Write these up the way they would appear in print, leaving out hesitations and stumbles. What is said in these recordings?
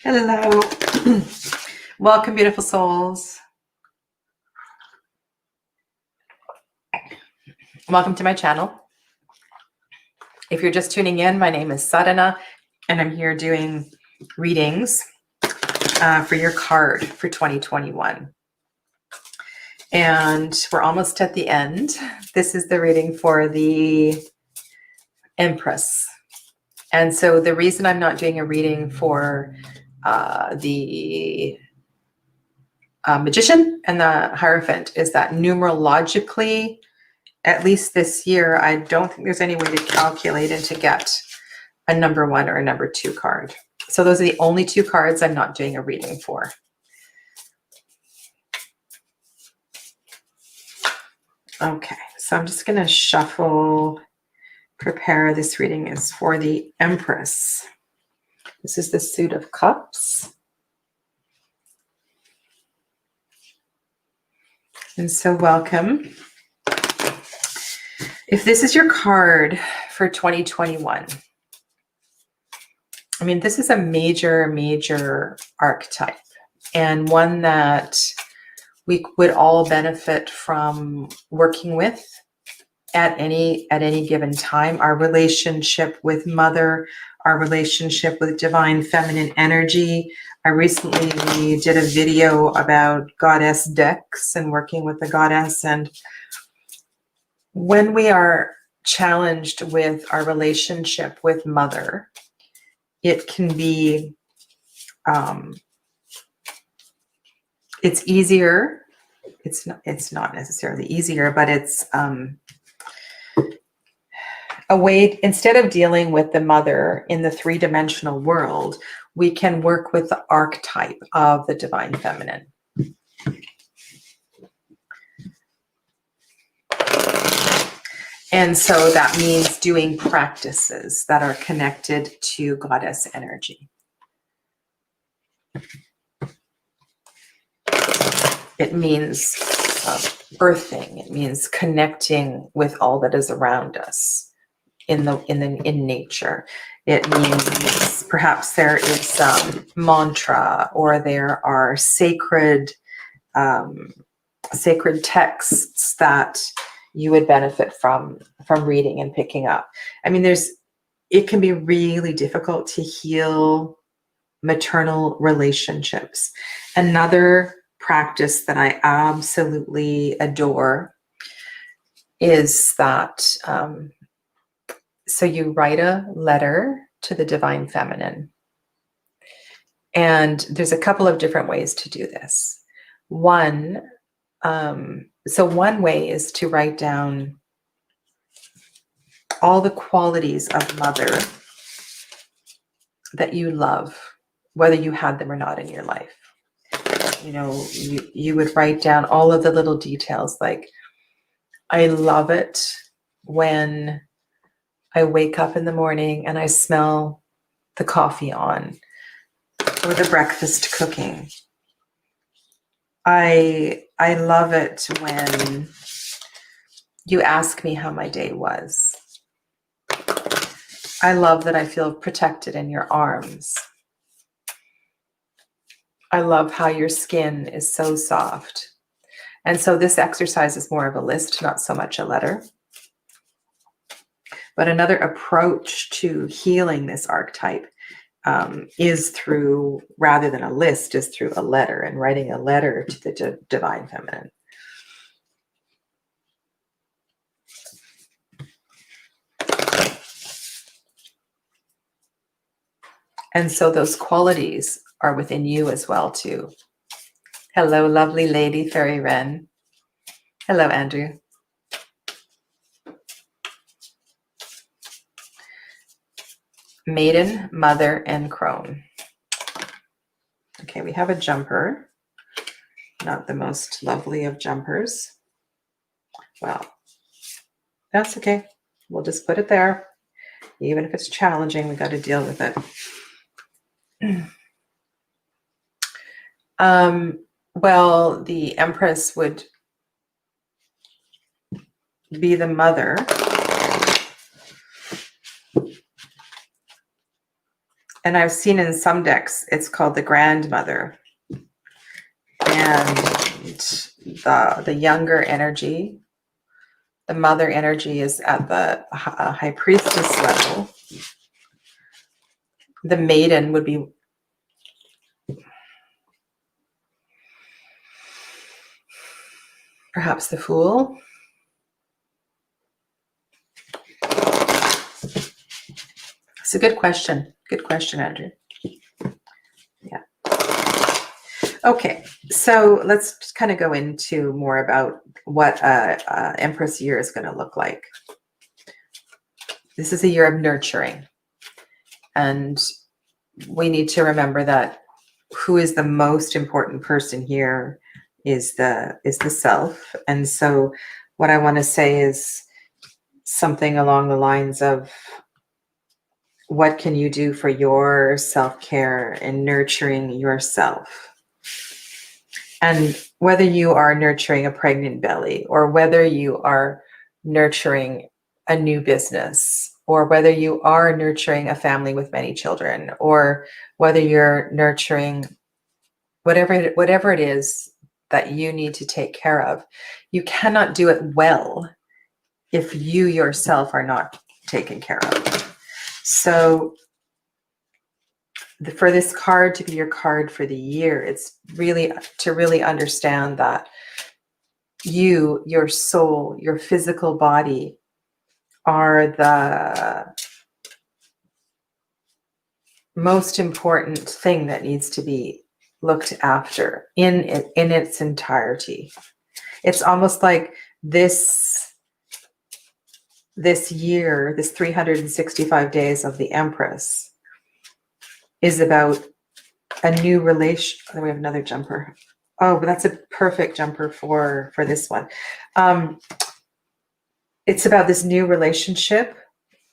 Hello. Welcome, beautiful souls. Welcome to my channel. If you're just tuning in, my name is Sadhana, and I'm here doing readings for your card for 2021. And we're almost at the end. This is the reading for the Empress. And so the reason I'm not doing a reading for the Magician and the Hierophant is that numerologically, at least this year, I don't think there's any way to calculate and to get a number 1 or a number 2 card. So those are the only 2 cards I'm not doing a reading for. Okay, so I'm just going to shuffle, prepare. This reading is for the Empress. This is the Suit of Cups. And so welcome. If this is your card for 2021, I mean, this is a major archetype, and one that we would all benefit from working with at any given time. Our relationship with Mother, our relationship with divine feminine energy. I recently did a video about goddess decks and working with the goddess, and when we are challenged with our relationship with Mother, it can be, it's easier. It's not necessarily easier, but it's a way, instead of dealing with the Mother in the 3-dimensional world, we can work with the archetype of the divine feminine. And so that means doing practices that are connected to goddess energy. It means birthing. It means connecting with all that is around us in nature. It means perhaps there is mantra, or there are sacred texts that you would benefit from reading and picking up. I mean, it can be really difficult to heal maternal relationships. Another practice that I absolutely adore is that, so you write a letter to the divine feminine. And there's a couple of different ways to do this. One way is to write down all the qualities of Mother that you love, whether you had them or not in your life. You know, you would write down all of the little details, like, I love it when I wake up in the morning and I smell the coffee on, or the breakfast cooking. I love it when you ask me how my day was. I love that I feel protected in your arms. I love how your skin is so soft. And so this exercise is more of a list, not so much a letter. But another approach to healing this archetype is through, rather than a list, is through a letter, and writing a letter to the divine feminine. And so those qualities are within you as well, too. Hello, lovely lady, Fairy Wren. Hello, Andrew. Maiden, Mother, and Crone. Okay, we have a jumper. Not the most lovely of jumpers. Well, that's okay. We'll just put it there. Even if it's challenging, we got to deal with it. Well, the Empress would be the mother, And I've seen in some decks, it's called the grandmother. And the younger energy, the mother energy, is at the high priestess level. The maiden would be perhaps the fool. It's a good question. Good question, Andrew. Yeah. Okay, so let's just kind of go into more about what Empress year is going to look like. This is a year of nurturing. And we need to remember that who is the most important person here is the self. And so what I want to say is something along the lines of, what can you do for your self-care and nurturing yourself? And whether you are nurturing a pregnant belly, or whether you are nurturing a new business, or whether you are nurturing a family with many children, or whether you're nurturing whatever it is that you need to take care of, you cannot do it well if you yourself are not taken care of. So for this card to be your card for the year, it's really to really understand that you, your soul, your physical body are the most important thing that needs to be looked after in its entirety. It's almost like this year, this 365 days of the Empress is about a new relation. Oh, we have another jumper. Oh, but that's a perfect jumper for this one. It's about this new relationship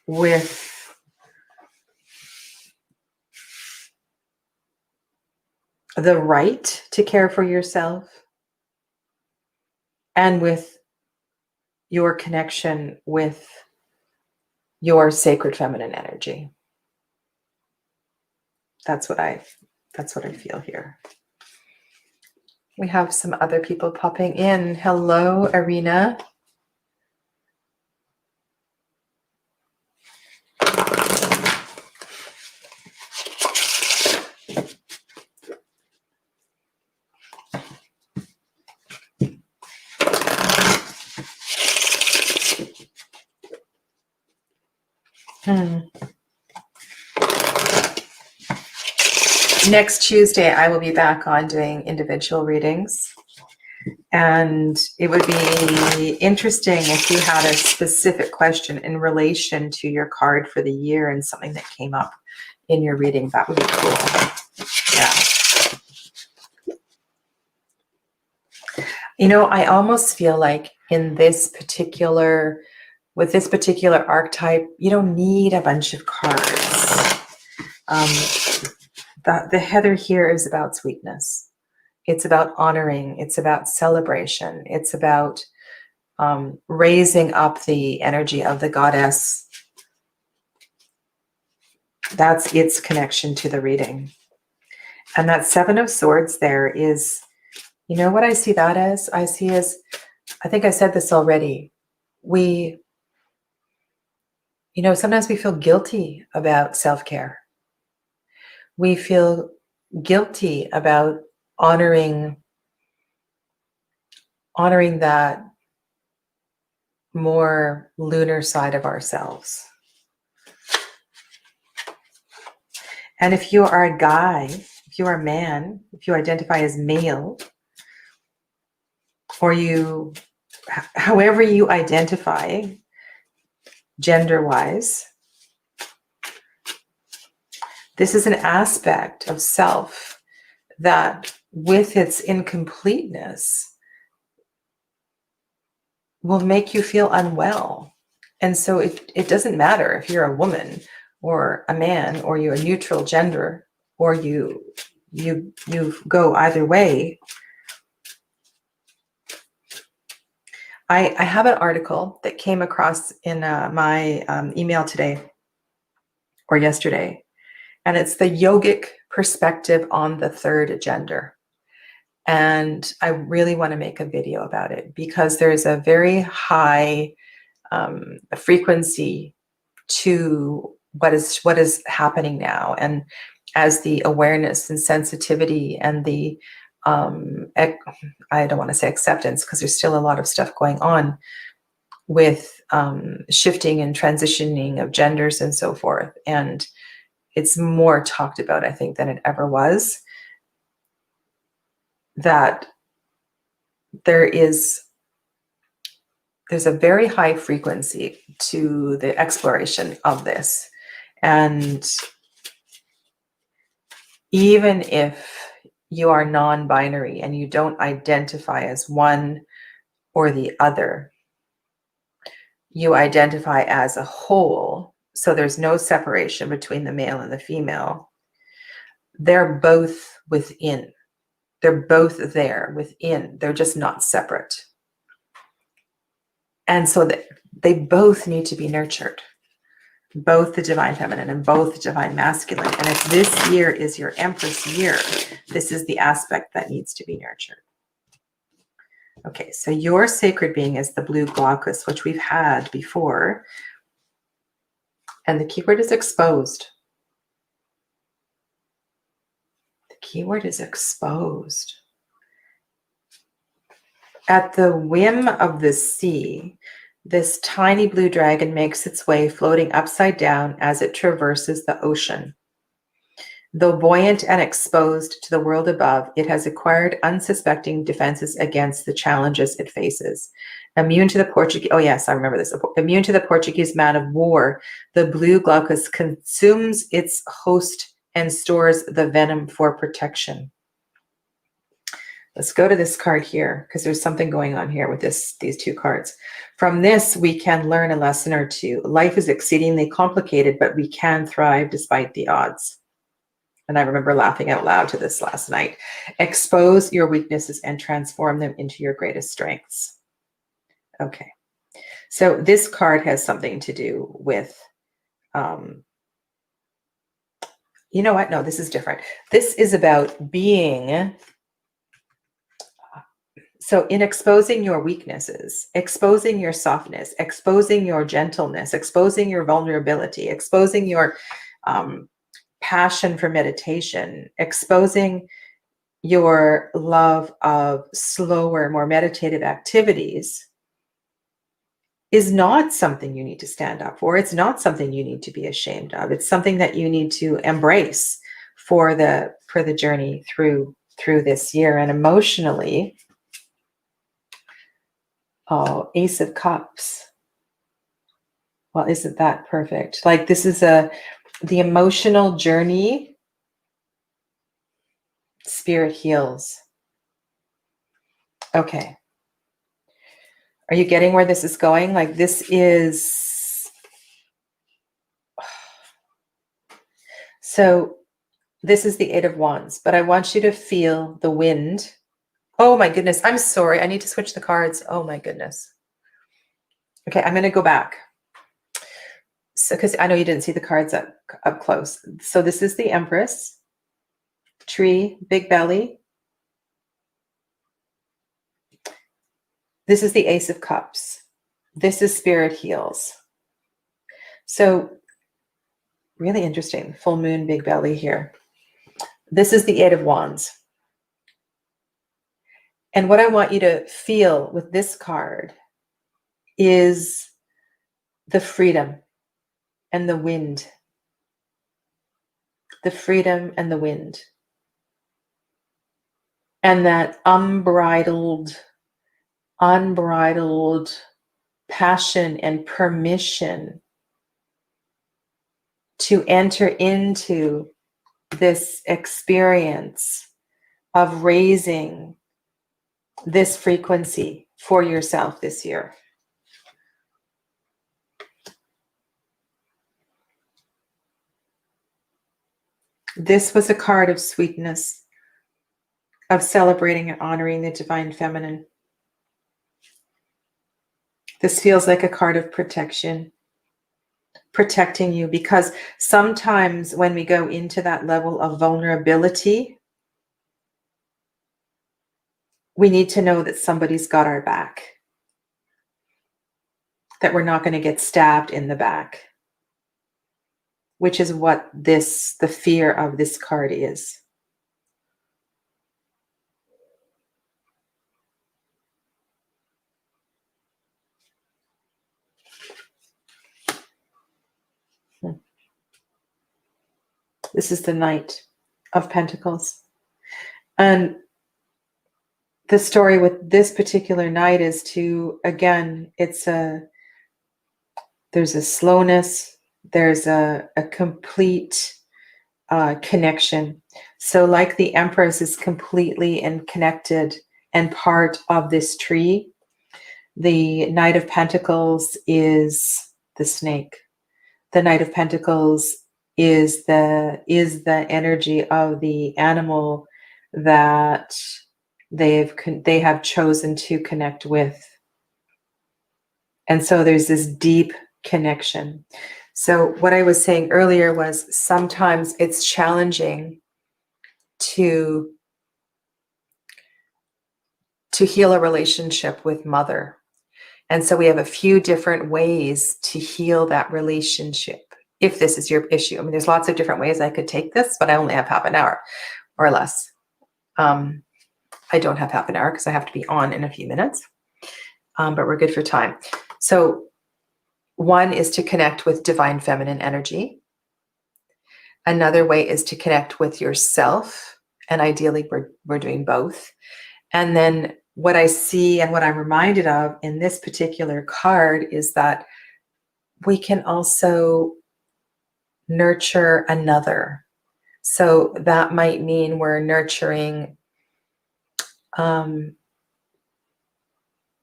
with the right to care for yourself, and with your connection with your sacred feminine energy. That's what I feel here. We have some other people popping in. Hello, Arena. Next Tuesday, I will be back on doing individual readings. And it would be interesting if you had a specific question in relation to your card for the year and something that came up in your reading. That would be cool. Yeah. You know, I almost feel like with this particular archetype, you don't need a bunch of cards. The heather here is about sweetness. It's about honoring. It's about celebration. It's about raising up the energy of the goddess. That's its connection to the reading. And that Seven of Swords there is, you know what I see that as? I think I said this already. Sometimes we feel guilty about self-care. We feel guilty about honoring that more lunar side of ourselves. And if you are a guy, if you are a man, if you identify as male, or however you identify gender-wise, this is an aspect of self that, with its incompleteness, will make you feel unwell. And so it doesn't matter if you're a woman or a man, or you're a neutral gender, or you go either way. I have an article that came across in my email today or yesterday, And it's the yogic perspective on the third gender. And I really want to make a video about it because there's a very high frequency to what is happening now. And as the awareness and sensitivity and the I don't want to say acceptance because there's still a lot of stuff going on with shifting and transitioning of genders and so forth. And it's more talked about, I think, than it ever was. That there's a very high frequency to the exploration of this. And even if you are non-binary and you don't identify as one or the other, you identify as a whole, so there's no separation between the male and the female. They're both within. They're both there within. They're just not separate. And so they both need to be nurtured, both the divine feminine and both the divine masculine. And if this year is your Empress year, this is the aspect that needs to be nurtured. Okay, so your sacred being is the blue glaucus, which we've had before. And the keyword is exposed. The keyword is exposed. At the whim of the sea, this tiny blue dragon makes its way floating upside down as it traverses the ocean. Though buoyant and exposed to the world above, it has acquired unsuspecting defenses against the challenges it faces. Immune to the Portuguese, oh yes, I remember this. Immune to the Portuguese man of war, the blue glaucus consumes its host and stores the venom for protection. Let's go to this card here because there's something going on here with these two cards. From this, we can learn a lesson or two. Life is exceedingly complicated, but we can thrive despite the odds. And I remember laughing out loud to this last night. Expose your weaknesses and transform them into your greatest strengths. Okay. So this card has something to do with, you know what? No, this is different. This is about being, so in exposing your weaknesses, exposing your softness, exposing your gentleness, exposing your vulnerability, exposing your passion for meditation, exposing your love of slower, more meditative activities is not something you need to stand up for. It's not something you need to be ashamed of. It's something that you need to embrace for the journey through this year. And emotionally, oh, Ace of Cups. Well, isn't that perfect? Like this is the emotional journey. Spirit heals. Okay. Are you getting where this is going? Like this is, so this is the Eight of Wands, but I want you to feel the wind. Oh my goodness. I'm sorry. I need to switch the cards. Oh my goodness. Okay. I'm going to go back. So, because I know you didn't see the cards up close. So this is the Empress, tree, big belly. This is the Ace of Cups. This is Spirit Heals. So really interesting. Full moon, big belly here. This is the Eight of Wands. And what I want you to feel with this card is the freedom and the wind. The freedom and the wind. And that unbridled passion and permission to enter into this experience of raising this frequency for yourself this year. This was a card of sweetness, of celebrating and honoring the divine feminine. This feels like a card of protection, protecting you, because sometimes when we go into that level of vulnerability, we need to know that somebody's got our back, that we're not going to get stabbed in the back, which is what the fear of this card is. This is the Knight of Pentacles. And the story with this particular knight is to, again, there's a slowness, there's a complete connection. So like the Empress is completely and connected and part of this tree, the Knight of Pentacles is the snake. The Knight of Pentacles is the energy of the animal that they have chosen to connect with. And so there's this deep connection. So what I was saying earlier was sometimes it's challenging to heal a relationship with mother. And so we have a few different ways to heal that relationship. If this is your issue, I mean, there's lots of different ways I could take this, but I only have half an hour or less. I don't have half an hour because I have to be on in a few minutes, but we're good for time. So one is to connect with divine feminine energy. Another way is to connect with yourself. And ideally, we're doing both. And then what I see and what I'm reminded of in this particular card is that we can also nurture another. So that might mean we're nurturing,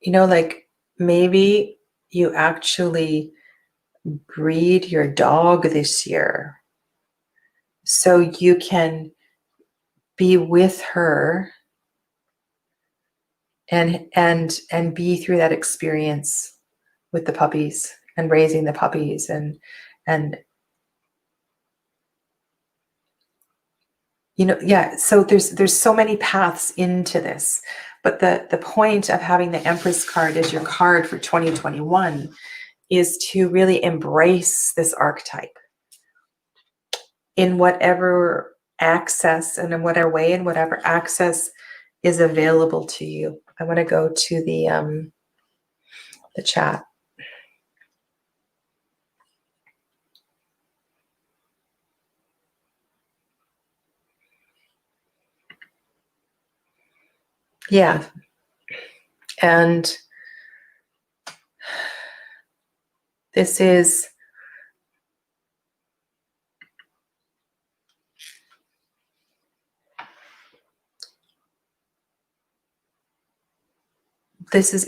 like maybe you actually breed your dog this year so you can be with her and be through that experience with the puppies and raising the puppies and so there's so many paths into this, but the point of having the Empress card as your card for 2021 is to really embrace this archetype in whatever access and in whatever way and whatever access is available to you. I want to go to the chat. Yeah. And this is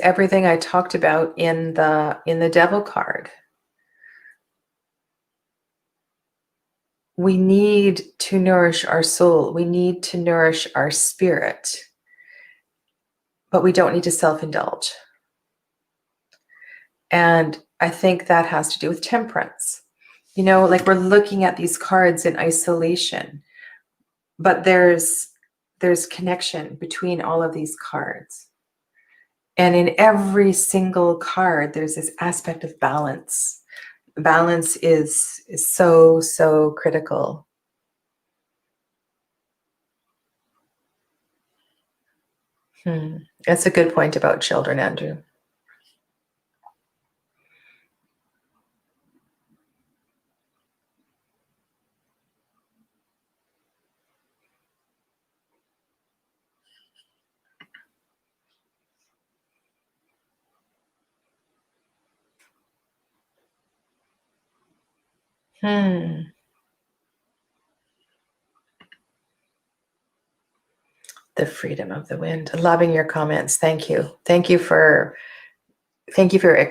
everything I talked about in the Devil card. We need to nourish our soul. We need to nourish our spirit, but we don't need to self-indulge. And I think that has to do with temperance. Like we're looking at these cards in isolation, but there's connection between all of these cards. And in every single card, there's this aspect of balance. Balance is so, so critical. That's a good point about children, Andrew. The freedom of the wind. Loving your comments. Thank you. Thank you for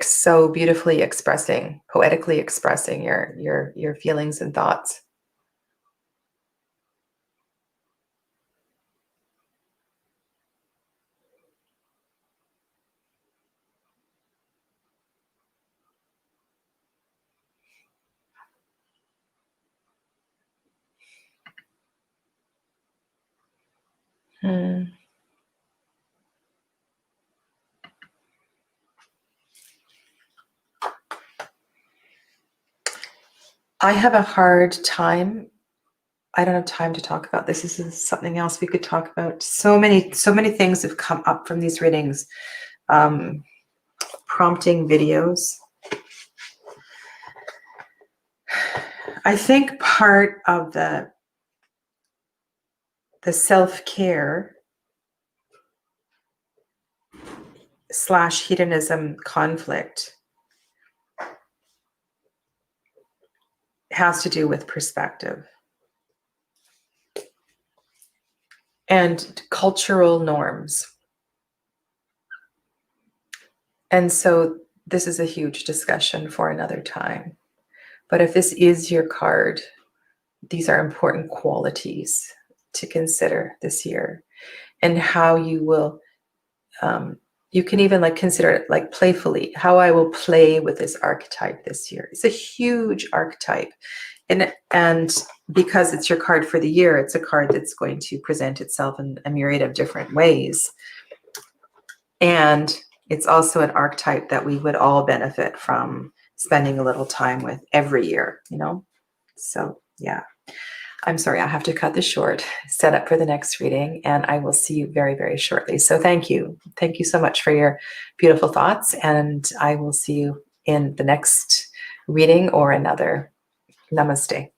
so beautifully poetically expressing your feelings and thoughts. I have a hard time. I don't have time to talk about this. This is something else we could talk about. So many things have come up from these readings. Prompting videos. I think part of the self-care / hedonism conflict has to do with perspective and cultural norms. And so this is a huge discussion for another time. But if this is your card, these are important qualities to consider this year, and how you will, you can even like consider it like playfully, how I will play with this archetype this year. It's a huge archetype. And because it's your card for the year, it's a card that's going to present itself in a myriad of different ways. And it's also an archetype that we would all benefit from spending a little time with every year, you know? So yeah, I'm sorry, I have to cut this short, set up for the next reading, and I will see you very, very shortly. So thank you. Thank you so much for your beautiful thoughts, and I will see you in the next reading or another. Namaste.